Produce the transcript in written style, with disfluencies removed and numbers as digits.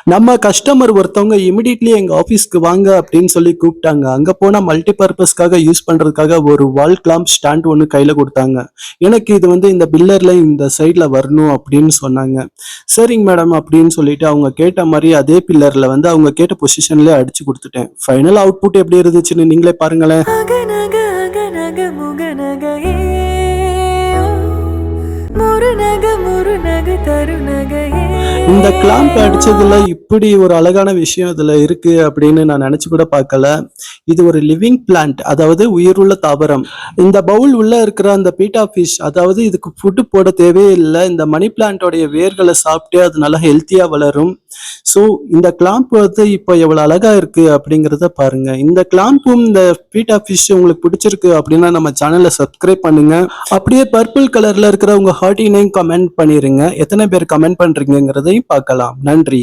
நம்ம கஸ்டமர் ஒருத்தவங்க இமிடியட்லி எங்க ஆஃபீஸ்க்கு வாங்க அப்படின்னு சொல்லி கூப்பிட்டாங்க. அங்க போனா மல்டி பர்பஸ்க்காக யூஸ் பண்றதுக்காக ஒரு வால் கிளாம்ப் ஸ்டாண்ட் ஒண்ணு கையில குடுத்தாங்க. எனக்கு இது வந்து இந்த பில்லர்ல இந்த சைடுல வரணும் அப்படின்னு சொன்னாங்க. சரிங்க மேடம் அப்படின்னு சொல்லிட்டு அவங்க கேட்ட மாரி அதே பில்லர்ல வந்து அவங்க கேட்ட பொசிஷன்லயே அடிச்சு குடுத்துட்டேன். ஃபைனல் அவுட்புட் எப்படி இருந்துச்சுன்னு நீங்களே பாருங்களேன். அகநக அகநக முகநகையே முருநக முருநக தருநகையே. இந்த கிளாம்ப் அடிச்சதுல இப்படி ஒரு அழகான விஷயம் இதுல இருக்கு அப்படின்னு நான் நினைச்சு கூட பார்க்கல. இது ஒரு லிவிங் பிளான்ட், அதாவது உயிருள்ள தாவரம். இந்த பவுல் உள்ள இருக்கிற அந்த பீட்டா ஃபிஷ், அதாவது இதுக்கு ஃபுட் போட தேவையில்லை. இந்த மணி பிளான்ட்டோடைய வேர்களை சாப்பிட்டு அது நல்லா ஹெல்த்தியா வளரும். ஸோ இந்த கிளாம்ப் வந்து இப்போ எவ்வளவு அழகா இருக்கு அப்படிங்கிறத பாருங்க. இந்த கிளாம்பும் இந்த பீட்டா ஃபிஷ் உங்களுக்கு பிடிச்சிருக்கு அப்படின்னா நம்ம சேனலை சப்ஸ்கிரைப் பண்ணுங்க. அப்படியே பர்பிள் கலர்ல இருக்கிற உங்க ஹார்ட்டினையும் கமெண்ட் பண்ணிருங்க. எத்தனை பேர் கமெண்ட் பண்றீங்கிறதையும் பார்க்கலாம். நன்றி.